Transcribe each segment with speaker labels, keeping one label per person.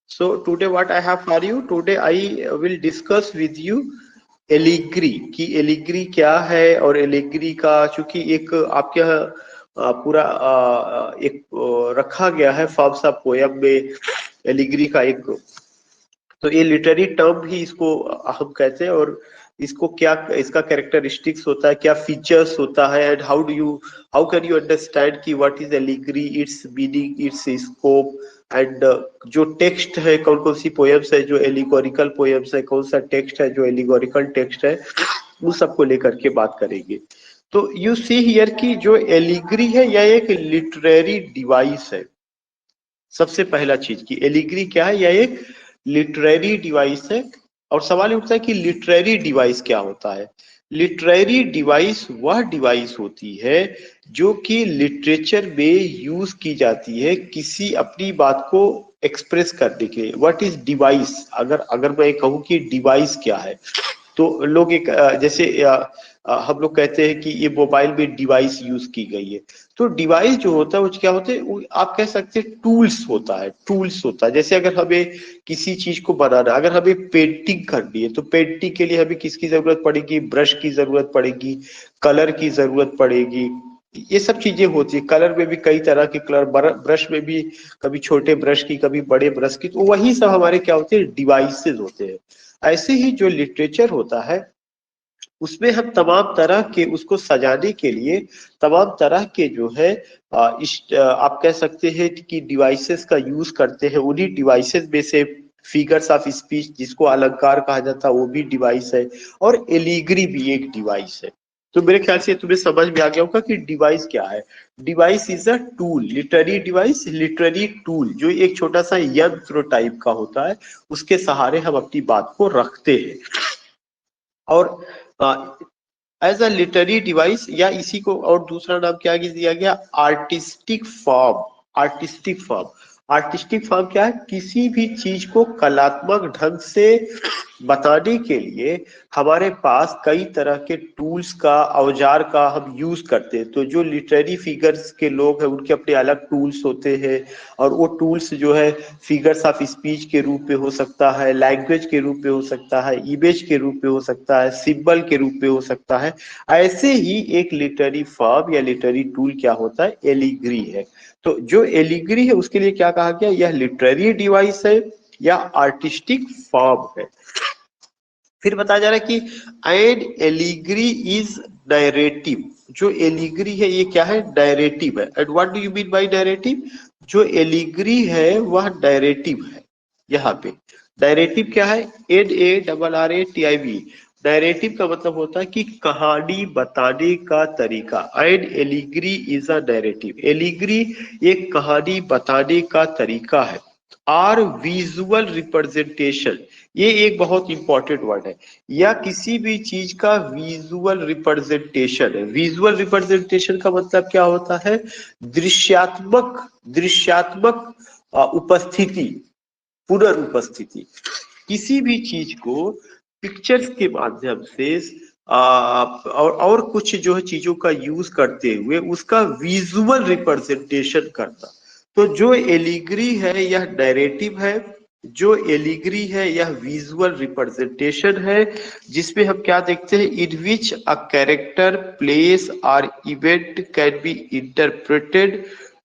Speaker 1: So today what I have for you, today I will discuss with you allegory कि allegory क्या है, और allegory का चूंकि एक आपके यहाँ पूरा एक रखा गया है फॉर्म्स ऑफ पोयम में एलिग्री का एक, तो ये लिटरेरी टर्म भी इसको हम कहते हैं। और इसको क्या इसका कैरेक्टरिस्टिक्स होता है, क्या फीचर्स होता है, and how can you understand कि what is allegory, its meaning, its scope, and जो टेक्स्ट है, कौन कौन सी पोएम्स है जो एलिगोरिकल पोएम्स है, कौन सा टेक्स्ट है जो एलिगोरिकल टेक्स्ट है, उन सबको लेकर के बात करेंगे। तो यू सी हियर की जो एलिग्री है यह एक लिटरेरी डिवाइस है। सबसे पहला चीज की एलिग्री क्या है, यह एक लिटरेरी डिवाइस है। और सवाल उठता है कि लिटरेरी डिवाइस क्या होता है। लिटरेरी डिवाइस वह डिवाइस होती है जो कि लिटरेचर में यूज की जाती है किसी अपनी बात को एक्सप्रेस करने के लिए। व्हाट इज डिवाइस, अगर मैं कहूँ कि डिवाइस क्या है, तो लोग एक जैसे हम लोग कहते हैं कि ये मोबाइल में डिवाइस यूज की गई है। तो डिवाइस जो होता है वो क्या होते हैं, आप कह सकते हैं टूल्स होता है, टूल्स होता है। जैसे अगर हमें किसी चीज को बनाना, अगर हमें पेंटिंग करनी है, तो पेंटिंग के लिए हमें किसकी जरूरत पड़ेगी, ब्रश की जरूरत पड़ेगी, कलर की जरूरत पड़ेगी, ये सब चीजें होती है। कलर में भी कई तरह के कलर, ब्रश में भी कभी छोटे ब्रश की, कभी बड़े ब्रश की, तो वही सब हमारे क्या होते हैं, डिवाइसेज होते हैं। ऐसे ही जो लिटरेचर होता है उसमें हम तमाम तरह के उसको सजाने के लिए तमाम तरह के जो है आप कह सकते हैं कि डिवाइसेस का यूज करते हैं। उन्हीं डिवाइसेस में से फिगर्स ऑफ स्पीच जिसको अलंकार कहा जाता है वो भी डिवाइस है, और एलिग्री भी एक डिवाइस है। तो मेरे ख्याल से तुम्हें समझ में आ गया होगा कि डिवाइस क्या है। Device is a tool, literary device, literary tool, जो एक छोटा सा यंत्र टाइप का होता है, उसके सहारे हम अपनी बात को रखते हैं। और एज अ लिटरेरी डिवाइस, या इसी को और दूसरा नाम क्या दिया गया, artistic form. Artistic form, artistic form क्या है, किसी भी चीज को कलात्मक ढंग से बताने के लिए हमारे पास कई तरह के टूल्स का, औजार का हम यूज करते हैं। तो जो लिटरेरी फिगर्स के लोग हैं उनके अपने अलग टूल्स होते हैं, और वो टूल्स जो है फिगर्स ऑफ स्पीच के रूप में हो सकता है, लैंग्वेज के रूप में हो सकता है, इमेज के रूप में हो सकता है, सिंबल के रूप में हो सकता है। ऐसे ही एक लिटरेरी फॉर्म या लिटरेरी टूल क्या होता है, एलिग्री है। तो जो एलिग्री है उसके लिए क्या कहा गया, यह लिटरेरी डिवाइस है या आर्टिस्टिक फॉर्म है। फिर बताया जा रहा है कि एन एलिग्री इज डायरेटिव। जो एलिग्री है ये क्या है, डायरेटिव है। And what do you mean by डायरेटिव, जो एलिग्री है वह डायरेटिव है। यहाँ पे डायरेटिव क्या है, NARRATIV। डायरेटिव का मतलब होता है कि कहानी बताने का तरीका। An allegory is a narrative, allegory एक कहानी बताने का तरीका है। आर विजुअल रिप्रेजेंटेशन, ये एक बहुत इंपॉर्टेंट वर्ड है, या किसी भी चीज का विजुअल रिप्रेजेंटेशन है। विजुअल रिप्रेजेंटेशन का मतलब क्या होता है, दृश्यात्मक, दृश्यात्मक उपस्थिति, पुनर्उपस्थिति। किसी भी चीज को पिक्चर्स के माध्यम से और कुछ जो है चीजों का यूज करते हुए उसका विजुअल रिप्रेजेंटेशन करता। तो जो एलिग्री है यह नैरेटिव है, जो एलिग्री है यह विजुअल रिप्रेजेंटेशन है, जिसमें हम क्या देखते हैं, in which a character, place और event can be interpreted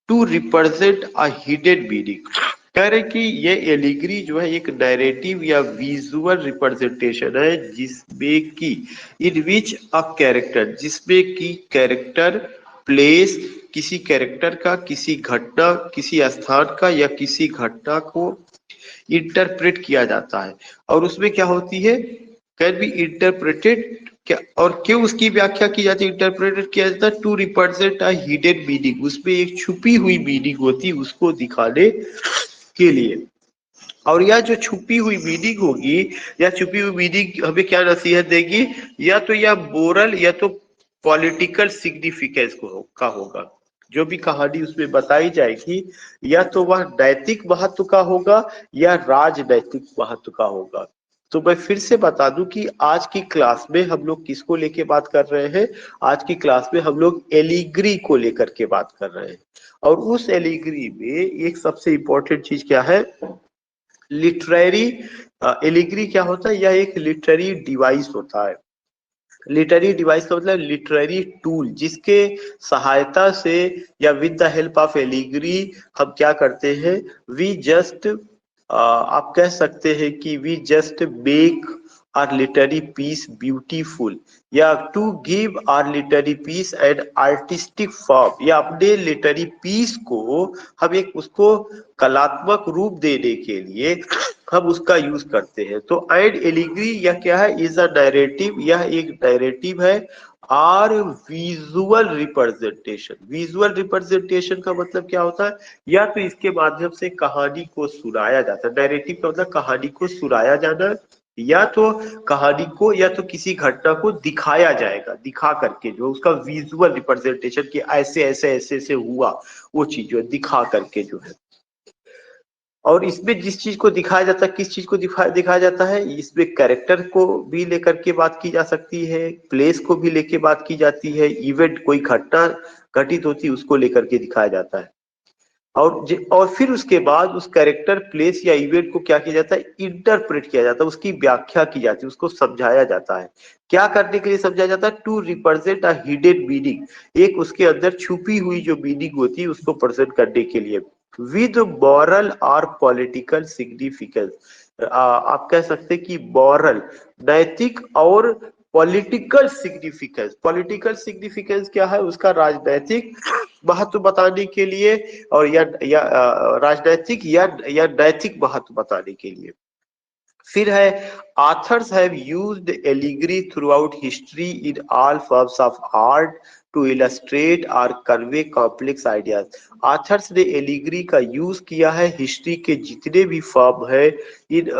Speaker 1: to represent a hidden meaning. कह रहे कि ये एलिग्री जो है एक नैरेटिव या विजुअल रिप्रेजेंटेशन है जिसमें कि इन विच अ कैरेक्टर, जिसमें कि कैरेक्टर, प्लेस, किसी कैरेक्टर का, किसी घटना, किसी स्थान का या किसी घटना को इंटरप्रेट किया जाता है। और उसमें क्या होती है, कैन बी इंटरप्रेटेड, क्या और क्यों उसकी व्याख्या की जाती है, इंटरप्रेटेड किया जाता है, to represent a hidden meaning, उसमें एक छुपी हुई मीनिंग होती है उसको दिखाने के लिए। और यह जो छुपी हुई मीनिंग होगी, या छुपी हुई मीनिंग हमें क्या नसीहत देगी, या तो यह मोरल या तो पॉलिटिकल सिग्निफिकेंस का होगा। जो भी कहानी उसमें बताई जाएगी या तो वह नैतिक महत्व का होगा या राजनैतिक महत्व का होगा। तो मैं फिर से बता दूं कि आज की क्लास में हम लोग किसको लेके बात कर रहे हैं, आज की क्लास में हम लोग एलिग्री को लेकर के बात कर रहे हैं। और उस एलिग्री में एक सबसे इंपॉर्टेंट चीज क्या है, लिटरेरी एलिग्री क्या होता है? यह एक लिटरेरी डिवाइस होता है। लिटरेरी डिवाइस का मतलब लिटरेरी टूल, जिसके सहायता से या with the help of allegory हम क्या करते हैं, वी जस्ट आप कह सकते हैं कि we just make our literary piece beautiful, या to give our literary piece and artistic form, या अपने लिटरेरी पीस को हम एक उसको कलात्मक रूप देने के लिए हम उसका यूज करते हैं। तो एड एलिग्री यह क्या है? इज अ नैरेटिव, यह एक नैरेटिव है। Or visual representation, visual representation का मतलब क्या होता है? या तो इसके माध्यम से कहानी को सुनाया जाता है, नैरेटिव का मतलब कहानी को सुनाया जाना, या तो कहानी को या तो किसी घटना को दिखाया जाएगा, दिखा करके जो उसका विजुअल रिप्रेजेंटेशन कि ऐसे ऐसे ऐसे ऐसे हुआ, वो चीज जो है दिखा करके जो है। और इसमें जिस चीज को दिखाया जाता है, किस चीज को दिखाया जाता है, इसमें कैरेक्टर को भी लेकर के बात की जा सकती है, प्लेस को भी लेके बात की जाती है, इवेंट कोई घटना घटित होती है उसको लेकर के दिखाया जाता है। और फिर उसके बाद उस कैरेक्टर, प्लेस या इवेंट को क्या किया जाता है? इंटरप्रेट किया जाता है, उसकी व्याख्या की जाती है, उसको समझाया जाता है। क्या करने के लिए समझाया जाता है? To represent a hidden meaning, एक उसके अंदर छुपी हुई जो मीनिंग होती है उसको प्रेजेंट करने के लिए। विद मॉरल और पॉलिटिकल सिग्निफिकेंस, आप कह सकते हैं कि मॉरल नैतिक और पॉलिटिकल सिग्निफिकेंस, पॉलिटिकल सिग्निफिकेंस क्या है? उसका राजनैतिक महत्व बताने के लिए, और या राजनैतिक या नैतिक महत्व बताने के लिए। फिर है authors have used allegory throughout history in all forms of art to illustrate or convey complex ideas। authors ने allegory का यूज किया है हिस्ट्री के जितने भी फॉर्म है, in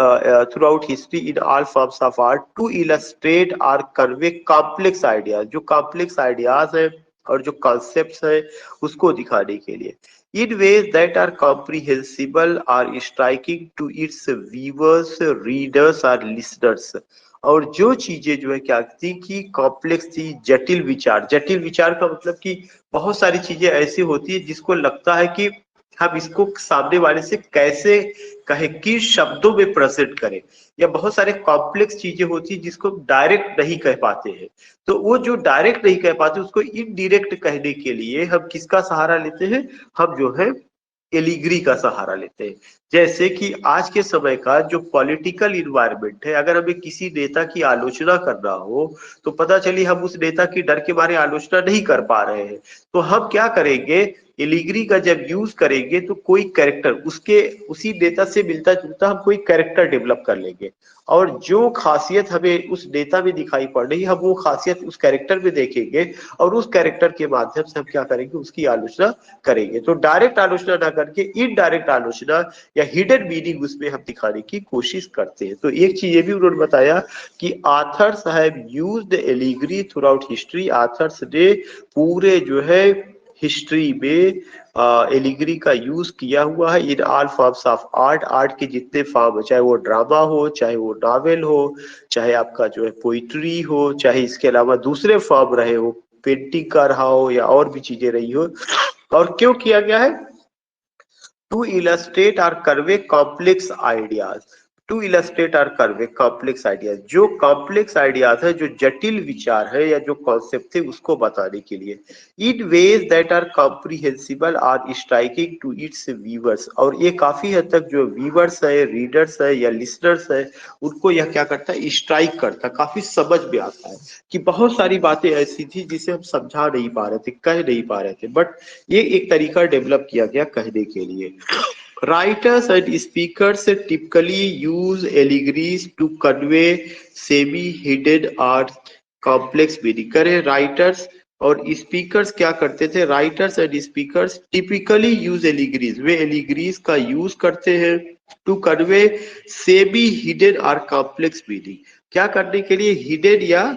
Speaker 1: throughout history in all forms of art to illustrate और convey complex ideas, जो कॉम्प्लेक्स आइडियाज है और जो कॉन्सेप्ट्स है उसको दिखाने के लिए। In ways that are comprehensible or striking to its viewers, readers or listeners। और जो चीजें जो है क्या थी कि कॉम्प्लेक्स थी, जटिल विचार, जटिल विचार का मतलब कि बहुत सारी चीजें ऐसी होती है जिसको लगता है कि हम इसको सामने वाले से कैसे कहे, किस शब्दों में प्रेजेंट करें, या बहुत सारे कॉम्प्लेक्स चीजें होती है जिसको डायरेक्ट नहीं कह पाते हैं। तो वो जो डायरेक्ट नहीं कह पाते उसको इनडायरेक्ट कहने के लिए हम किसका सहारा लेते हैं? हम जो है एलिग्री का सहारा लेते हैं। जैसे कि आज के समय का जो पॉलिटिकल इन्वायरमेंट है, अगर हमें किसी नेता की आलोचना करना हो तो पता चली हम उस नेता की डर के मारे आलोचना नहीं कर पा रहे हैं, तो हम क्या करेंगे? एलिग्री का जब यूज करेंगे तो कोई कैरेक्टर उसके उसी नेता से मिलता जुलता हम कोई कैरेक्टर डेवलप कर लेंगे, और जो खासियत हमें उस नेता में दिखाई पड़ रही है हम वो खासियत उस कैरेक्टर में देखेंगे, और उस कैरेक्टर के माध्यम से हम क्या करेंगे? उसकी आलोचना करेंगे। तो डायरेक्ट आलोचना ना करके इनडायरेक्ट आलोचना या हिडन मीनिंग उसमें हम दिखाने की कोशिश करते हैं। तो एक चीज ये भी उन्होंने बताया कि authors have used allegory through out history, authors ने पूरे जो है हिस्ट्री में एलिग्री का यूज किया हुआ है इन all forms of art, art के जितने फॉर्म हो, चाहे वो ड्रामा हो, चाहे वो नॉवेल हो, चाहे आपका जो है पोइट्री हो, चाहे इसके अलावा दूसरे फॉर्म रहे हो, पेंटिंग का रहा हो या और भी चीजें रही हो। और क्यों किया गया है? टू इलस्ट्रेट और करवे कॉम्प्लेक्स आइडियाज, टू इलस्ट्रेट और करवे कॉम्प्लेक्स आइडियाज, जो कॉम्प्लेक्स आइडियाज है, जो जटिल विचार है या जो कॉन्सेप्ट है उसको बताने के लिए। इन वेज दैट आर कॉम्प्रिहेंसिबल और स्ट्राइकिंग टू इट्स व्यूअर्स, और ये काफी हद तक जो व्यूअर्स है, रीडर्स है या लिसनर्स है उनको यह क्या करता है? स्ट्राइक करता है, काफी समझ में आता है कि बहुत सारी बातें ऐसी थी जिसे हम समझा नहीं पा रहे थे, कह नहीं पा रहे थे, बट ये एक तरीका डेवलप किया गया कहने के लिए। Writers and speakers typically use allegories to convey semi-hidden or complex meaning। करें राइटर्स और स्पीकर्स क्या करते थे? Writers and speakers typically use allegories, वे एलिग्रीज का यूज करते हैं टू कन्वे सेमी हिडन और कॉम्प्लेक्स मीनिंग। क्या करने के लिए? हिडन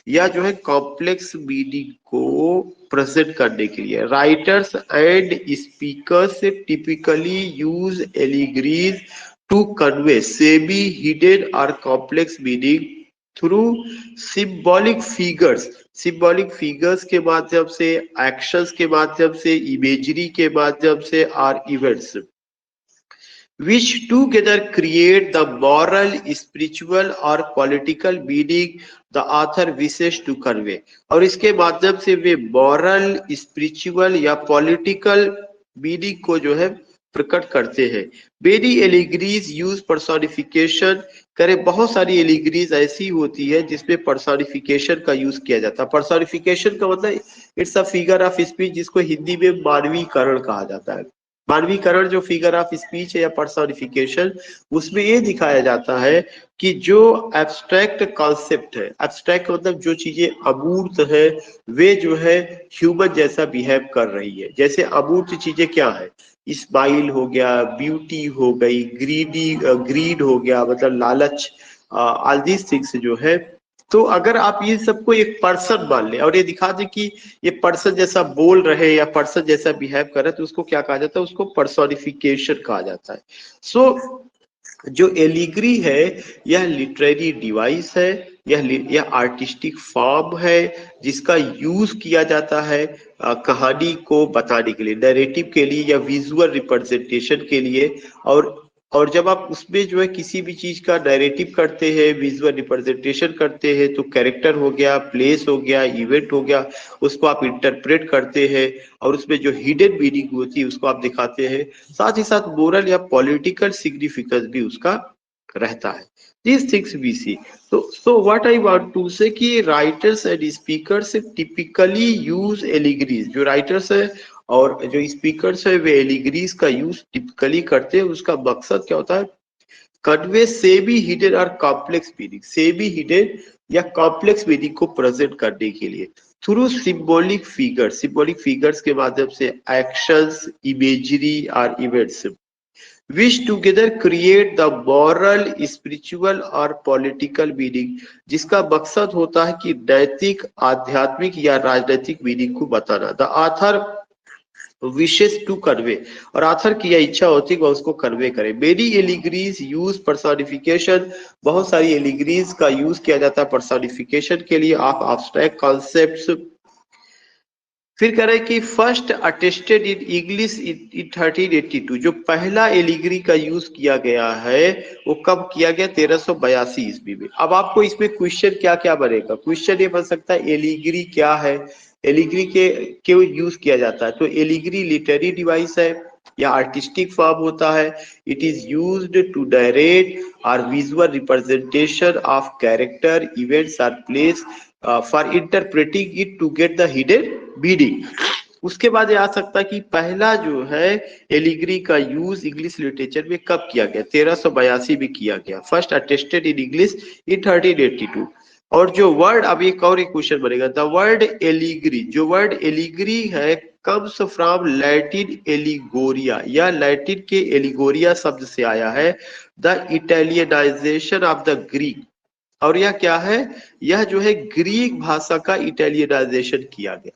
Speaker 1: या जो है कॉम्प्लेक्स मीनिंग को प्रेजेंट करने के लिए। Writers and speakers typically use allegories to convey semi hidden और complex meaning through symbolic figures, symbolic figures के माध्यम से, एक्शंस के माध्यम से, इमेजरी के माध्यम से और events. which together create the moral, spiritual और political meaning the author wishes to convey। और इसके माध्यम से वे moral, spiritual या political meaning को जो है प्रकट करते हैं। Many allegories use personification, करें बहुत सारी एलिग्रीज ऐसी होती है जिसमें पर्सोनिफिकेशन का यूज किया जाता है। पर्सोनिफिकेशन का मतलब it's a figure of speech, जिसको हिंदी में मानवीकरण कहा जाता है। मानवीकरण जो फिगर ऑफ स्पीच है या पर्सोनिफिकेशन, उसमें ये दिखाया जाता है कि जो एब्स्ट्रैक्ट कॉन्सेप्ट है, एब्स्ट्रैक्ट मतलब जो चीजें अमूर्त है, वे जो है ह्यूमन जैसा बिहेव कर रही है। जैसे अमूर्त चीजें क्या है, स्माइल हो गया, ब्यूटी हो गई, ग्रीड हो गया मतलब लालच, ऑल दीज थिंग्स जो है। तो अगर आप ये सबको एक पर्सन मान ले और ये दिखा दे कि ये पर्सन जैसा बोल रहे या पर्सन जैसा बिहेव कर रहे, तो उसको क्या कहा जाता है, उसको पर्सोनिफिकेशन कहा जाता है। सो जो एलिग्री है यह लिटरेरी डिवाइस है, यह आर्टिस्टिक फॉर्म है जिसका यूज किया जाता है कहानी को बताने के लिए, नैरेटिव के लिए या विजुअल रिप्रेजेंटेशन के लिए। और जब आप उसमें जो है किसी भी चीज का नैरेटिव करते हैं, विजुअल रिप्रेजेंटेशन करते हैं, तो कैरेक्टर हो गया, प्लेस हो गया, इवेंट हो गया, उसको आप इंटरप्रेट करते हैं और उसमें जो हिडन मीनिंग होती है उसको आप दिखाते हैं। साथ ही साथ मोरल या पॉलिटिकल सिग्निफिकेंस भी उसका रहता है। These things we see. So what I want to say कि writers and speakers typically use allegories। जो writers है और जो speakers है वे allegories का यूज टिपिकली करते हैं। उसका मकसद क्या होता है, कन्वे सेमी हिडन और कॉम्प्लेक्स मीनिंग, सेमी हिडन या कॉम्प्लेक्स मीनिंग को प्रेजेंट करने के लिए through symbolic figures, symbolic figures के माध्यम से एक्शंस, इमेजरी और events which together create the moral, spiritual और political meaning, जिसका मकसद होता है कि नैतिक, आध्यात्मिक या राजनीतिक मीनिंग को बताना। The author wishes to convey, और आथर की यह इच्छा होती है कि वह उसको कन्वे करे। मेनी एलिग्रीज यूज पर्सोनिफिकेशन, बहुत सारी एलिग्रीज का यूज किया जाता है पर्सोनिफिकेशन के लिए ऑफ एब्स्ट्रैक्ट कॉन्सेप्ट्स। फिर कह रहे हैं कि first attested in English in 1382, जो पहला एलिग्री का यूज किया गया है वो कब किया गया, 1382 ईस्वी में। अब आपको इसमें क्वेश्चन क्या क्या बनेगा, क्वेश्चन ये बन सकता है एलिग्री क्या है, एलिग्री के क्यों यूज किया जाता है। तो एलिग्री लिटरेरी डिवाइस है या आर्टिस्टिक फॉर्म होता है। It is used to direct और visual representation of character, events और place for interpreting it to get the hidden meaning. उसके बाद ये आ सकता है कि पहला जो है एलिग्री का यूज इंग्लिश लिटरेचर में कब किया गया, 1382 में किया गया। First attested in English in 1382। और जो वर्ड, अब एक और एक क्वेश्चन बनेगा, द वर्ड एलिग्री, जो वर्ड एलिग्री है कम्स फ्रॉम लैटिन एलिगोरिया, या लैटिन के एलिगोरिया शब्द से आया है। द इटालियनाइजेशन ऑफ द ग्रीक, और यह क्या है, यह जो है ग्रीक भाषा का इटालियनाइजेशन किया गया।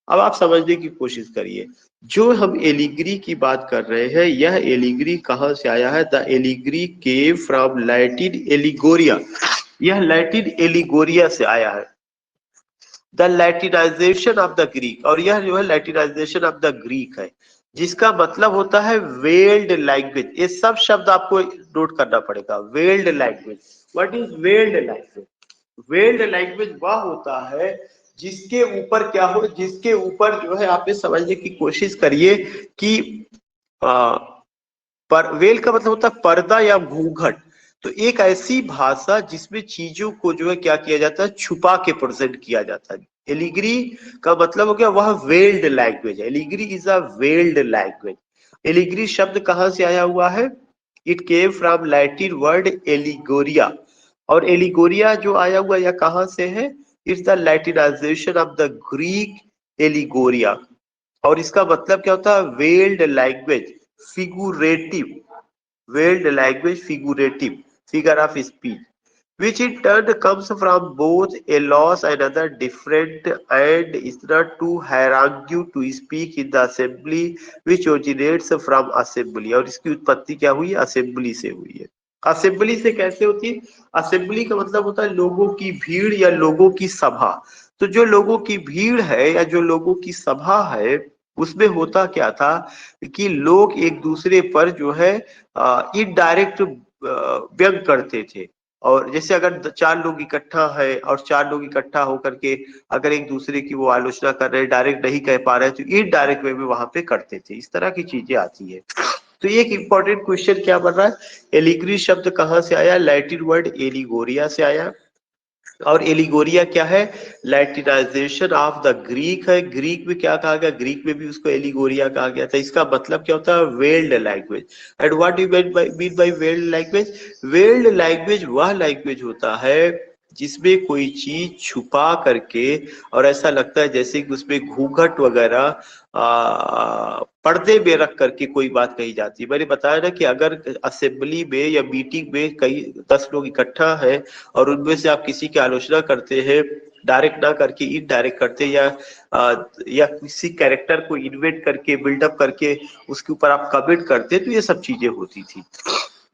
Speaker 1: अब आप समझने की कोशिश करिए, जो हम एलिग्री की बात कर रहे हैं, यह एलिग्री कहां से आया है, the allegory came from Latin allegoria, यह लैटिन एलिगोरिया से आया है। The Latinization of the Greek, और यह जो है लैटिनाइजेशन ऑफ द ग्रीक है, जिसका मतलब होता है वेल्ड लैंग्वेज। ये सब शब्द आपको नोट करना पड़ेगा। Weld language, what is weld language? Weld language वह होता है जिसके ऊपर क्या हो, जिसके ऊपर जो है आपने समझने की कोशिश करिए कि पर वेल का मतलब होता है पर्दा या घूंघट। तो एक ऐसी भाषा जिसमें चीजों को जो है क्या किया जाता है, छुपा के प्रेजेंट किया जाता है। एलिग्री का मतलब हो गया वह वेल्ड लैंग्वेज है। Allegory is a veiled language. Allegory शब्द कहां से आया हुआ है, it came from Latin word allegoria, और एलिगोरिया जो आया हुआ या कहां से है, it's the Latinization of the Greek allegoria. और इसका मतलब क्या होता है, veiled language figurative, veiled language figurative, figure of speech, which in turn comes from both a loss and another different, and is not to harangue to speak in the assembly which originates from assembly। और इसकी उत्पत्ति क्या हुई, assembly से हुई है। Assembly से कैसे होती है, असेंबली का मतलब होता है लोगों की भीड़ या लोगों की सभा। तो जो लोगों की भीड़ है या जो लोगों की सभा है उसमें होता क्या था कि लोग एक दूसरे पर जो है इनडायरेक्ट व्यंग करते थे। और जैसे अगर चार लोग इकट्ठा है और चार लोग इकट्ठा होकर के अगर एक दूसरे की वो आलोचना कर रहे हैं, डायरेक्ट नहीं कह पा रहे हैं, तो इनडायरेक्ट वे में वहां पे करते थे। इस तरह की चीजें आती है। तो एक इंपॉर्टेंट क्वेश्चन क्या बन रहा है, एलिग्री शब्द कहाँ से आया? लैटिन वर्ड एलिगोरिया से आया। और एलिगोरिया क्या है? लैटिनाइजेशन ऑफ द ग्रीक है। ग्रीक में क्या कहा गया? ग्रीक में भी उसको एलिगोरिया कहा गया था। इसका मतलब क्या होता है? Veiled language. And what you mean by weld language? Weld language वह लैंग्वेज होता है जिसमें कोई चीज छुपा करके और ऐसा लगता है जैसे कि उसमें घूंघट वगैरह पर्दे में रख करके कोई बात कही जाती है। मैंने बताया ना कि अगर असेंबली में या मीटिंग में कई 10 लोग इकट्ठा है और उनमें से आप किसी की आलोचना करते हैं, डायरेक्ट ना करके इनडायरेक्ट करते, या किसी कैरेक्टर को इन्वेंट करके बिल्डअप करके उसके ऊपर आप कमेंट करते, तो ये सब चीजें होती थी।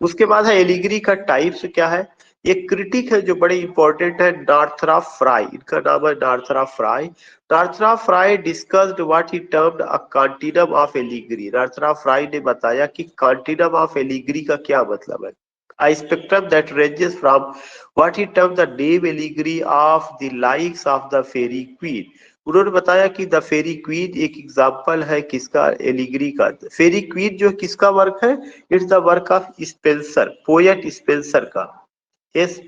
Speaker 1: उसके बाद है एलिगरी का टाइप्स क्या है? एक क्रिटिक है जो बड़े इंपॉर्टेंट है, नॉर्थरॉप फ्राई। इनका नाम है Northrop Frye. Northrop Frye discussed what he termed a continuum of allegory. Northrop Frye ने बताया कि कॉन्टिनम ऑफ एलिगरी का क्या मतलब है। A spectrum that ranges from what he termed the name allegory of the likes of the fairy queen। उन्होंने बताया कि द फेरी क्वीन एक एग्जाम्पल है किसका? एलिगरी का। फेरी क्वीन जो किसका वर्क है? It's the work of Spenser, poet Spenser का। SPENSER,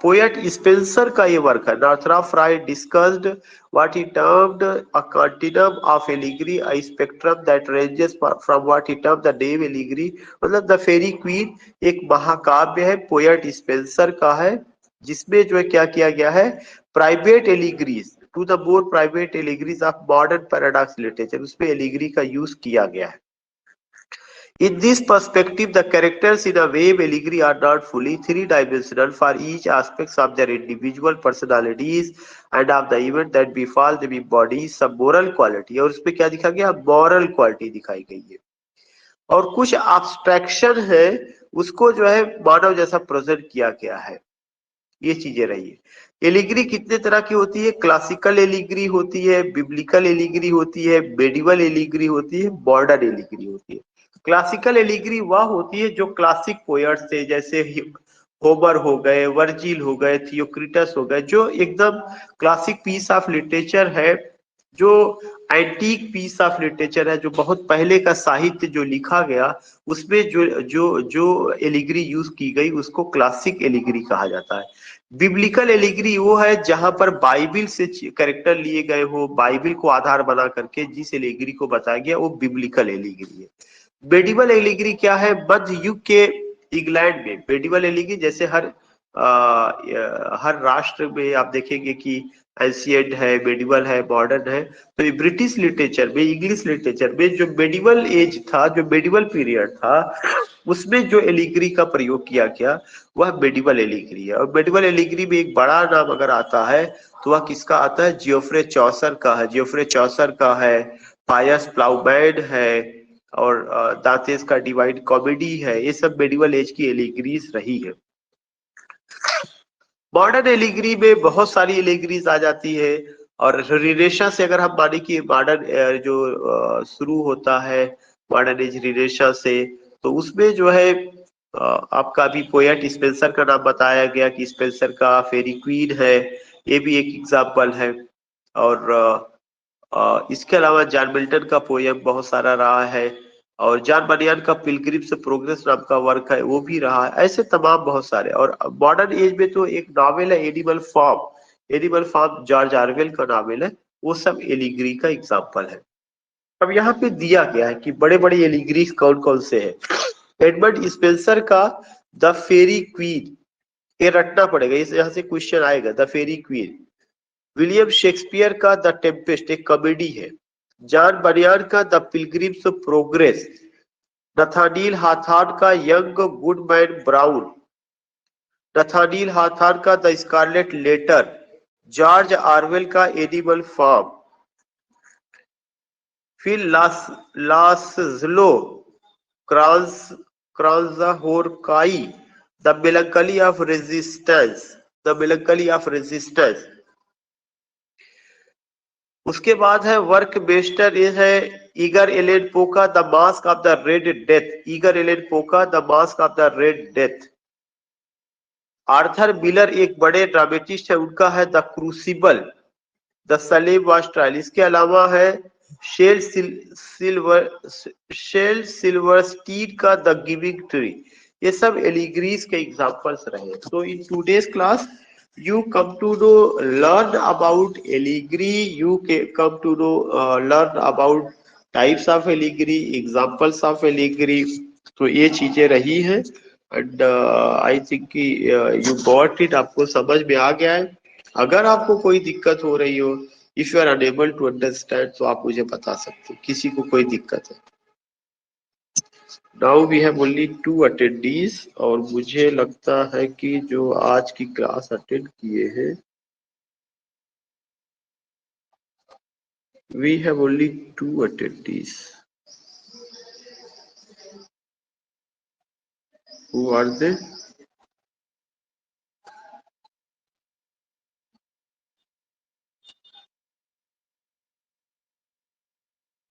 Speaker 1: पोएट स्पेंसर का ये वर्क है। Northrop Frye discussed what he termed a continuum of allegory, a spectrum that ranges from what he termed the name allegory। मतलब the Faerie queen एक महाकाव्य है, poet Spenser का है, जिसमें जो है क्या किया गया है? Private allegories to the more private allegories of modern paradox literature, उसमें एलिगरी का यूज किया गया है। In this perspective, the characters in a wave allegory are not fully three-dimensional for each aspects of their individual personalities and of the event that befall them embody some moral quality। और उसमें क्या दिखा गया? moral quality दिखाई गई है। और कुछ abstraction है, उसको जो है मानव जैसा प्रेजेंट किया गया है। ये चीजें रही है। एलिगरी कितने तरह की होती है? क्लासिकल एलिगरी होती है, बिब्लिकल एलिगरी होती है, मेडिवल एलिगरी होती है, मॉडर्न एलिगरी होती है। क्लासिकल एलिगरी वह होती है जो क्लासिक पोएट्स थे, जैसे होमर हो गए, वर्जिल हो गए, थियोक्रिटस हो गए, जो एकदम क्लासिक पीस ऑफ लिटरेचर है, जो एंटीक पीस ऑफ लिटरेचर है, जो बहुत पहले का साहित्य जो लिखा गया, उसमें जो जो जो एलिगरी यूज की गई उसको क्लासिक एलिगरी कहा जाता है। बिब्लिकल एलिगरी वो है जहां पर बाइबिल से कैरेक्टर लिए गए हो, बाइबिल को आधार बना करके जिस एलिगरी को बताया गया वो बिब्लिकल एलिगरी है। मेडिवल एलिगरी क्या है? मध्य युग के इंग्लैंड में मेडिवल एलिगरी, जैसे हर राष्ट्र में आप देखेंगे कि एंशिएंट है, मेडिवल है, मॉडर्न है। तो ये ब्रिटिश लिटरेचर में, इंग्लिश लिटरेचर में जो मेडिवल एज था, जो मेडिवल पीरियड था, उसमें जो एलिगरी का प्रयोग किया गया वह मेडिवल एलिगरी है। और मेडिवल एलिगरी में एक बड़ा नाम अगर आता है तो वह किसका आता है? जियोफ्रे चौसर का है। जियोफ्रे चौसर का है, पायस प्लाउमैन है, और दांतेस का डिवाइन कॉमेडी है। ये सब मेडिवल एज की एलिगरीज रही है। मॉडर्न एलिगरी में बहुत सारी एलिगरीज आ जाती है। और रिनेशा से अगर हम माने कि मॉडर्न जो शुरू होता है मॉडर्न एज रिनेशा से, तो उसमें जो है आपका भी पोएट स्पेंसर का नाम बताया गया कि स्पेंसर का फेरी क्वीन है, ये भी एक एग्जाम्पल है। और इसके अलावा जॉन मिल्टन का पोएम बहुत सारा रहा है, और जॉन बनियान का पिलग्रिम्स प्रोग्रेस नाम का वर्क है वो भी रहा है। ऐसे तमाम बहुत सारे। और मॉडर्न एज में तो एक नॉवेल है Animal Farm, Animal Farm George Orwell का नॉवेल है, वो सब एलिगरी का एग्जाम्पल है। अब यहाँ पे दिया गया है कि बड़े बड़े एलिगरी कौन कौन से हैं। एडवर्ड स्पेंसर का द फेरी क्वीन, ये रटना पड़ेगा, इस यहाँ से क्वेश्चन आएगा, the Faerie Queene. William Shakespeare का द टेम्पेस्ट एक कॉमेडी है। जॉन बनियान का the Pilgrim's Progress. Nathaniel Hawthorne का Young Goodman Brown. Nathaniel Hawthorne का the Scarlet Letter. George Orwell का एनिमल फार्म। फिर Laszlo Krasznahorkai the Melancholy of Resistance. The Melancholy of Resistance. उसके बाद है वर्क बेस्टर, ये है ईगर एलेन पोका the Masque of the Red Death, Edgar Allan पोका the Masque of the Red Death. Arthur Miller एक बड़े ड्रामेटिस्ट है, उनका है the Crucible, the Salem witch trial. इसके अलावा है शेल सिल्वरस्टीन का द गिविंग ट्री। ये सब एलिग्रीज के एग्जांपल्स रहे। तो in today's class you come to know learn about allegory, you come to know learn about types of allegory, examples of allegory। तो ये चीजें रही हैं एंड आई थिंक कि यू गॉट इट, आपको समझ में आ गया है। अगर आपको कोई दिक्कत हो रही हो, if you are unable to understand, तो आप मुझे बता सकते हो, किसी को कोई दिक्कत है। Now we have only 2 attendees, और मुझे लगता है कि जो आज की क्लास अटेंड किए हैं, we have only 2 attendees. Who are they?